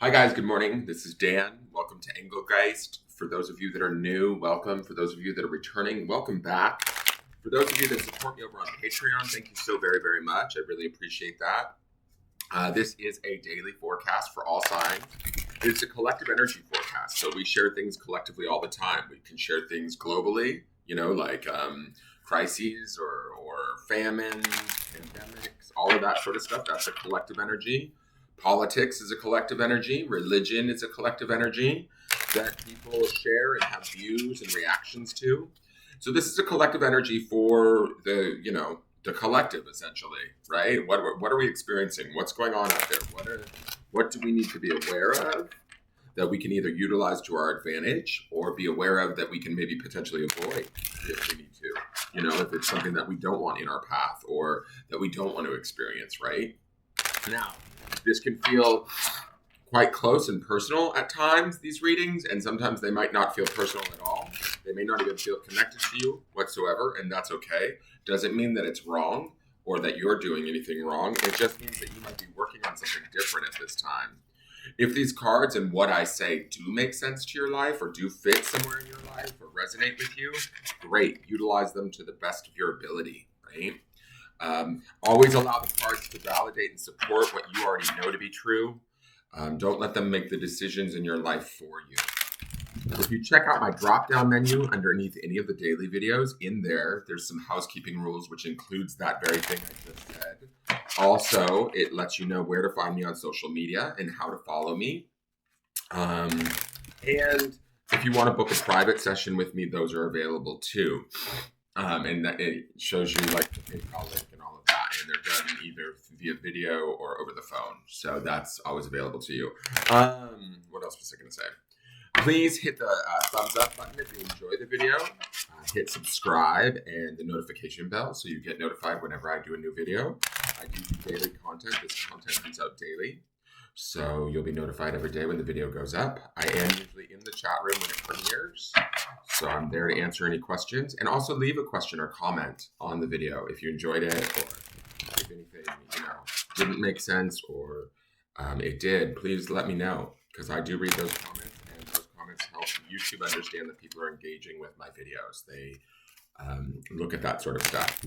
Hi guys, good morning. This is Dan. Welcome to Engelgeist. For those of you that are new, welcome. For those of you that are returning, welcome back. For those of you that support me over on Patreon, thank you so very, very much. I really appreciate that. This is a daily forecast for all signs. It's a collective energy forecast, so we share things collectively all the time. We can share things globally, like crises or famine, pandemics, all of that sort of stuff. That's a collective energy. Politics is a collective energy. Religion is a collective energy that people share and have views and reactions to. So this is a collective energy for the collective, essentially, right? What are we experiencing? What's going on out there? What do we need to be aware of that we can either utilize to our advantage or be aware of that we can maybe potentially avoid if we need to? If it's something that we don't want in our path or that we don't want to experience, right? Now, this can feel quite close and personal at times, these readings, and sometimes they might not feel personal at all. They may not even feel connected to you whatsoever, and that's okay. Doesn't mean that it's wrong or that you're doing anything wrong. It just means that you might be working on something different at this time. If these cards and what I say do make sense to your life or do fit somewhere in your life or resonate with you, great. Utilize them to the best of your ability, right? Always allow the cards to validate and support what you already know to be true. Don't let them make the decisions in your life for you. If you check out my drop-down menu underneath any of the daily videos, in there's some housekeeping rules, which includes that very thing I just said. Also, it lets you know where to find me on social media and how to follow me. And if you want to book a private session with me, those are available too. And it shows you like the PayPal link and all of that, and they're done either via video or over the phone. So that's always available to you. What else was I going to say? Please hit the thumbs up button if you enjoy the video. Hit subscribe and the notification bell so you get notified whenever I do a new video. I do daily content. This content comes out daily. So you'll be notified every day when the video goes up. I am usually in the chat room when it premieres. So I'm there to answer any questions. And also leave a question or comment on the video if you enjoyed it or if anything, didn't make sense or it did. Please let me know because I do read those comments and those comments help YouTube understand that people are engaging with my videos. They look at that sort of stuff.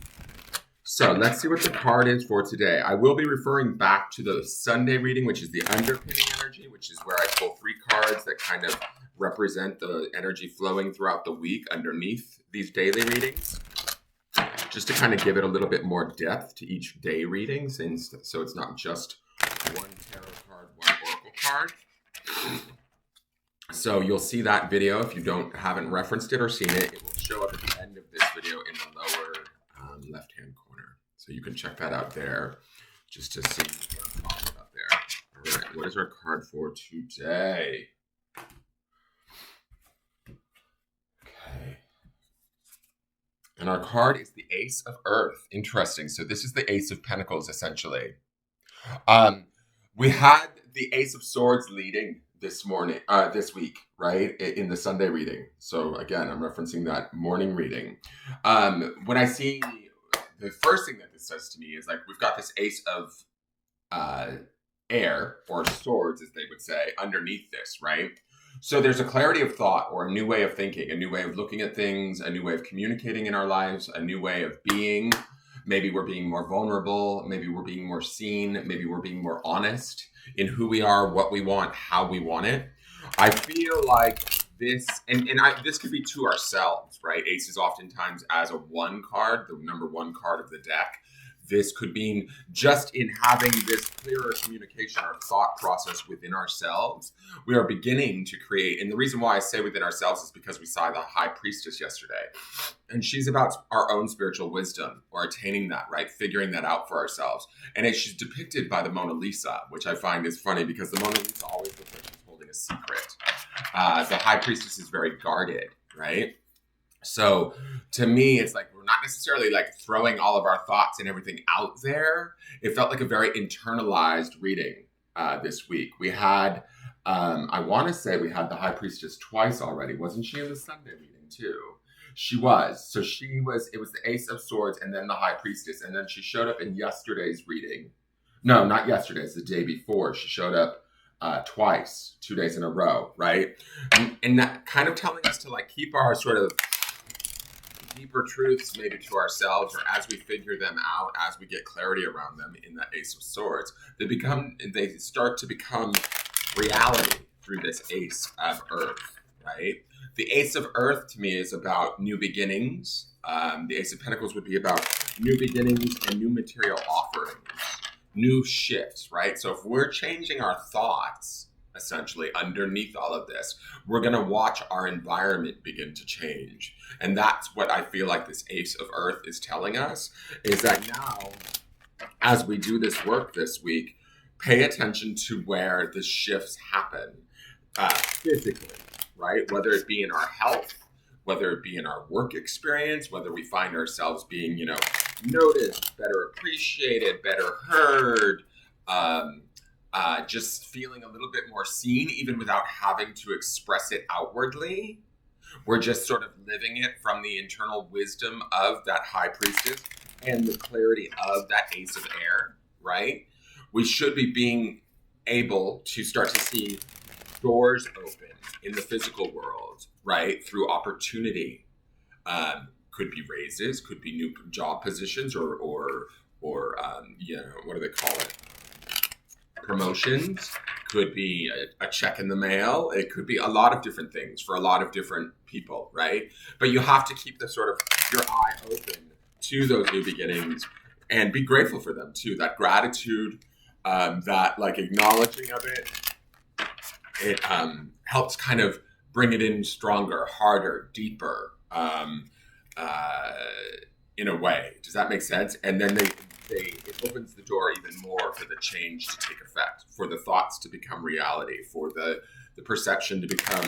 So let's see what the card is for today. I will be referring back to the Sunday reading, which is the underpinning energy, which is where I pull 3 cards that kind of represent the energy flowing throughout the week underneath these daily readings, just to kind of give it a little bit more depth to each day reading, so it's not just one tarot card, one oracle card. So you'll see that video if you haven't referenced it or seen it. It will show up at the end of this video in the lower left-hand corner. So you can check that out there just to see what I'm talking about there. All right, what is our card for today? Okay. And our card is the Ace of Earth. Interesting. So this is the Ace of Pentacles, essentially. We had the Ace of Swords leading this week, right, in the Sunday reading. So again, I'm referencing that morning reading. When I see the first thing that this says to me is like we've got this Ace of air or swords, as they would say, underneath this, right? So there's a clarity of thought or a new way of thinking, a new way of looking at things, a new way of communicating in our lives, a new way of being. Maybe we're being more vulnerable. Maybe we're being more seen. Maybe we're being more honest in who we are, what we want, how we want it. I feel like this, this could be to ourselves, right? Ace is oftentimes as a 1 card, the number 1 card of the deck. This could mean just in having this clearer communication or thought process within ourselves, we are beginning to create. And the reason why I say within ourselves is because we saw the High Priestess yesterday. And she's about our own spiritual wisdom or attaining that, right? Figuring that out for ourselves. And she's depicted by the Mona Lisa, which I find is funny because the Mona Lisa always looks like she's holding a secret. The High Priestess is very guarded, right? So to me, it's like we're not necessarily like throwing all of our thoughts and everything out there. It felt like a very internalized reading this week. We had, I want to say we had the High Priestess twice already. Wasn't she in the Sunday reading too? She was. So it was the Ace of Swords and then the High Priestess. And then she showed up in yesterday's reading. No, not yesterday's, the day before. She showed up twice, 2 days in a row, right? And that kind of telling us to like keep our sort of deeper truths maybe to ourselves, or as we figure them out, as we get clarity around them in that Ace of Swords, they start to become reality through this Ace of Earth, right? The Ace of Earth to me is about new beginnings. The Ace of Pentacles would be about new beginnings and new material offerings, new shifts, right? So if we're changing our thoughts, essentially underneath all of this, we're going to watch our environment begin to change. And that's what I feel like this Ace of Earth is telling us, is that now, as we do this work this week, pay attention to where the shifts happen physically, right? Whether it be in our health, whether it be in our work experience, whether we find ourselves being, noticed, better appreciated, better heard, just feeling a little bit more seen, even without having to express it outwardly. We're just sort of living it from the internal wisdom of that High Priestess and the clarity of that Ace of Air, right? We should be being able to start to see doors open in the physical world, right? Through opportunity. Could be raises, could be new job positions, or what do they call it? Promotions, could be a check in the mail. It could be a lot of different things for a lot of different people, right? But you have to keep the sort of your eye open to those new beginnings and be grateful for them too. That gratitude, that like acknowledging of it helps kind of bring it in stronger, harder, deeper, in a way. Does that make sense? And then it opens the door even more for the change to take effect, for the thoughts to become reality, for the perception to become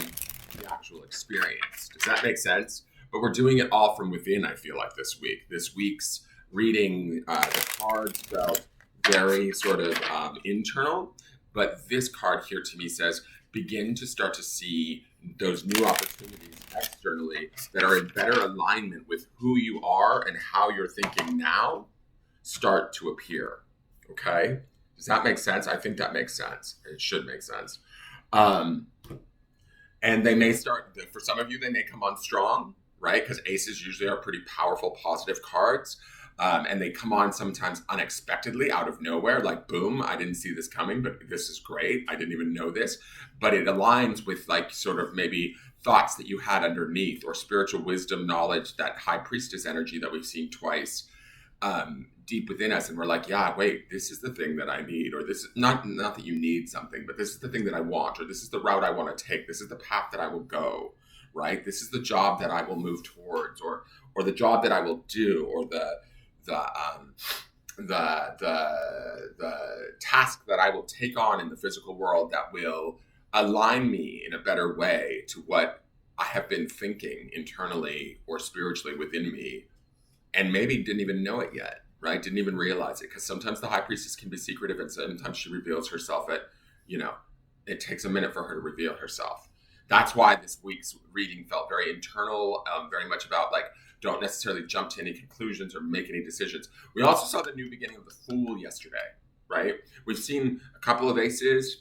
the actual experience. Does that make sense? But we're doing it all from within, I feel like, this week. This week's reading, the cards felt very sort of internal, but this card here to me says, begin to start to see those new opportunities externally that are in better alignment with who you are and how you're thinking now start to appear. Okay? Does that make sense? I think that makes sense. It should make sense. And they may start, for some of you, they may come on strong, right? Because aces usually are pretty powerful, positive cards. And they come on sometimes unexpectedly out of nowhere, like boom, I didn't see this coming, but this is great. I didn't even know this. But it aligns with like sort of maybe thoughts that you had underneath, or spiritual wisdom, knowledge, that High Priestess energy that we've seen twice deep within us. And we're like, yeah, wait, this is the thing that I need, or this is not that you need something, but this is the thing that I want, or this is the route I want to take. This is the path that I will go, right? This is the job that I will move towards, or the job that I will do, or the task that I will take on in the physical world that will align me in a better way to what I have been thinking internally or spiritually within me, and maybe didn't even know it yet, right? Didn't even realize it, because sometimes the High Priestess can be secretive, and sometimes she reveals herself at, it takes a minute for her to reveal herself. That's why this week's reading felt very internal, very much about like, don't necessarily jump to any conclusions or make any decisions. We also saw the new beginning of the Fool yesterday, right? We've seen a couple of aces.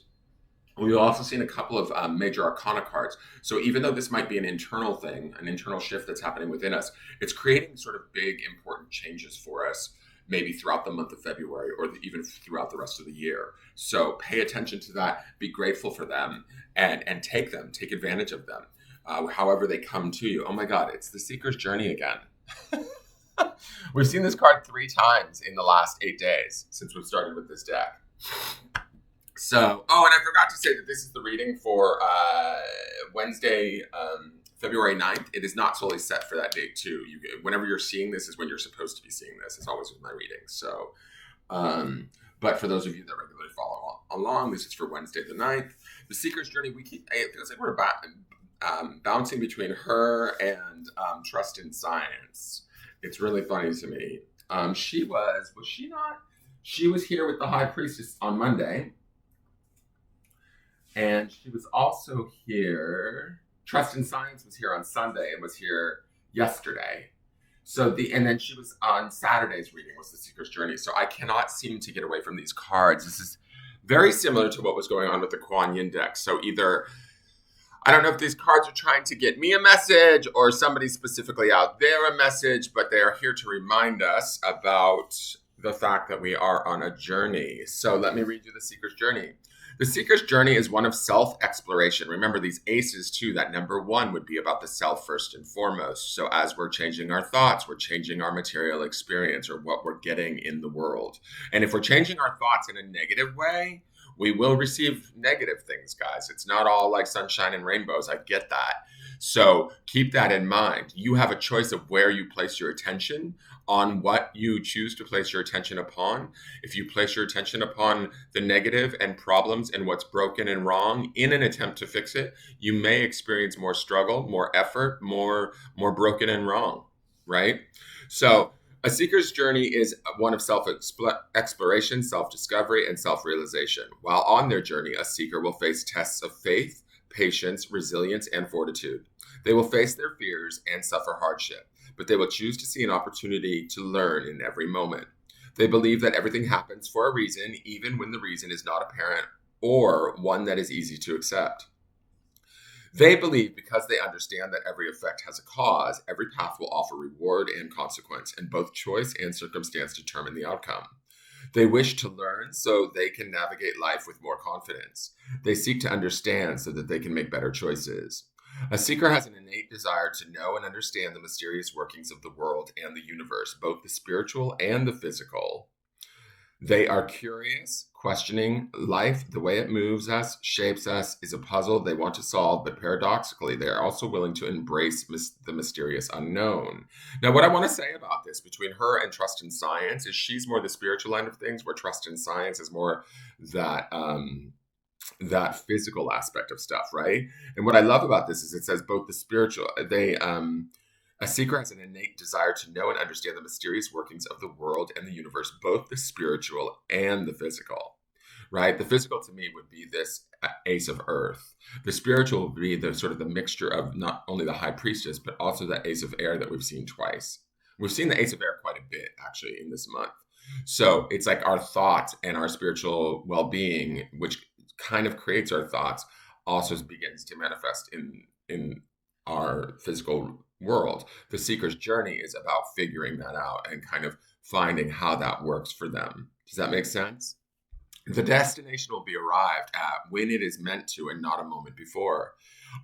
We've also seen a couple of major arcana cards. So even though this might be an internal thing, an internal shift that's happening within us, it's creating sort of big, important changes for us, maybe throughout the month of February, or even throughout the rest of the year. So pay attention to that, be grateful for them, and take advantage of them, however they come to you. Oh my God, it's the Seeker's Journey again. We've seen this card 3 times in the last 8 days since we've started with this deck. So, and I forgot to say that this is the reading for Wednesday, February 9th. It is not solely set for that date too. Whenever you're seeing this is when you're supposed to be seeing this. It's always with my readings. So, but for those of you that regularly follow along, this is for Wednesday the 9th. The Seeker's Journey, it feels like we're about bouncing between her and Trust in Science. It's really funny to me. She was she not? She was here with the High Priestess on Monday. And she was also here. Trust in Science was here on Sunday and was here yesterday. And then she was on Saturday's reading, was the Seeker's Journey. So I cannot seem to get away from these cards. Very similar to what was going on with the Kuan Yin deck. So either, I don't know if these cards are trying to get me a message or somebody specifically out there a message, but they are here to remind us about the fact that we are on a journey. So let me read you the Seeker's Journey. The Seeker's Journey is one of self-exploration. Remember, these aces, too, that number one would be about the self first and foremost. So as we're changing our thoughts, we're changing our material experience or what we're getting in the world. And if we're changing our thoughts in a negative way, we will receive negative things, guys. It's not all like sunshine and rainbows. I get that. So keep that in mind. You have a choice of where you place your attention, on what you choose to place your attention upon. If you place your attention upon the negative and problems and what's broken and wrong in an attempt to fix it, you may experience more struggle, more effort, more broken and wrong, right? So a seeker's journey is one of self-exploration, self-discovery, and self-realization. While on their journey, a seeker will face tests of faith, patience, resilience, and fortitude. They will face their fears and suffer hardship, but they will choose to see an opportunity to learn in every moment. They believe that everything happens for a reason, even when the reason is not apparent or one that is easy to accept. They believe because they understand that every effect has a cause, every path will offer reward and consequence, and both choice and circumstance determine the outcome. They wish to learn so they can navigate life with more confidence. They seek to understand so that they can make better choices. A seeker has an innate desire to know and understand the mysterious workings of the world and the universe, both the spiritual and the physical. They are curious, questioning life, the way it moves us, shapes us, is a puzzle they want to solve, but paradoxically, they are also willing to embrace the mysterious unknown. Now, what I want to say about this between her and Trust in Science is she's more the spiritual end of things, where Trust in Science is more that physical aspect of stuff, right? And what I love about this is it says both the spiritual, a seeker has an innate desire to know and understand the mysterious workings of the world and the universe, both the spiritual and the physical, right? The physical to me would be this Ace of Earth. The spiritual would be the sort of the mixture of not only the High Priestess, but also the Ace of Air that we've seen twice. We've seen the Ace of Air quite a bit, actually, in this month. So it's like our thoughts and our spiritual well-being, which kind of creates our thoughts, also begins to manifest in our physical world. The seeker's journey is about figuring that out and kind of finding how that works for them. Does that make sense? The destination will be arrived at when it is meant to and not a moment before.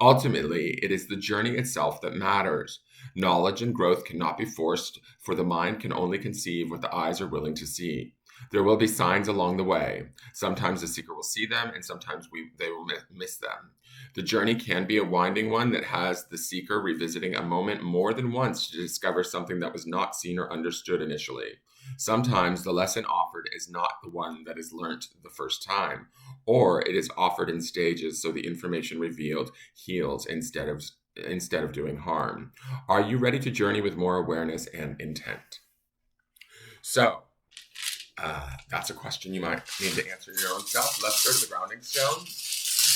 Ultimately, it is the journey itself that matters. Knowledge and growth cannot be forced, for the mind can only conceive what the eyes are willing to see. There will be signs along the way. Sometimes the seeker will see them, and sometimes they will miss them. The journey can be a winding one that has the seeker revisiting a moment more than once to discover something that was not seen or understood initially. Sometimes the lesson offered is not the one that is learnt the first time, or it is offered in stages so the information revealed heals instead of doing harm. Are you ready to journey with more awareness and intent? So, that's a question you might need to answer your own self. Let's go to the grounding stone.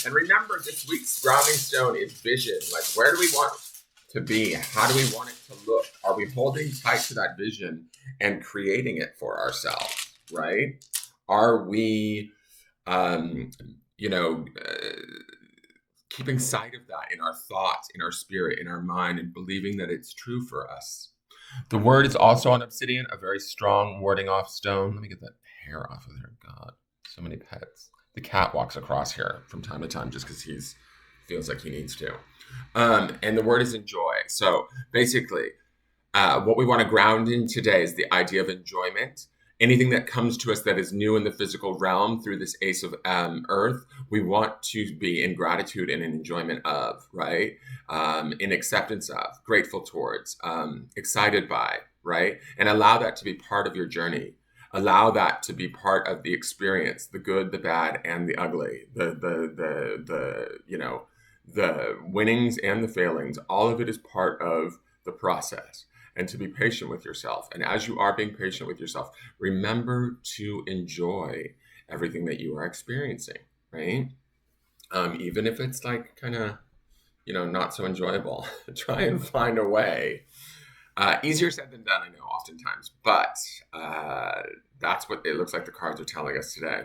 And remember, this week's grounding stone is vision. Like, where do we want it to be? How do we want it to look? Are we holding tight to that vision and creating it for ourselves, right? Are we, keeping sight of that in our thoughts, in our spirit, in our mind, and believing that it's true for us? The word is also on obsidian, a very strong warding off stone. Let me get that hair off of there. God, so many pets. The cat walks across here from time to time just because he feels like he needs to. And the word is enjoy. So basically, what we want to ground in today is the idea of enjoyment. Anything that comes to us that is new in the physical realm through this Ace of Earth, we want to be in gratitude and in enjoyment of, right? In acceptance of, grateful towards, excited by, right? And allow that to be part of your journey. Allow that to be part of the experience, the good, the bad, and the ugly, the winnings and the failings. All of it is part of the process. And to be patient with yourself. And as you are being patient with yourself, remember to enjoy everything that you are experiencing, right? Even if it's like kind of, not so enjoyable. Try and find a way. Easier said than done, I know, oftentimes. But that's what it looks like the cards are telling us today.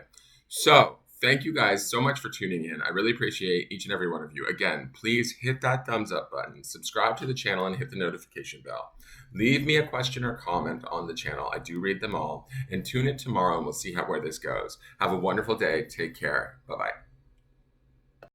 So Thank you guys so much for tuning in. I really appreciate each and every one of you. Again, please hit that thumbs up button, subscribe to the channel, and hit the notification bell. Leave me a question or comment on the channel. I do read them all. And tune in tomorrow and we'll see where this goes. Have a wonderful day. Take care. Bye-bye.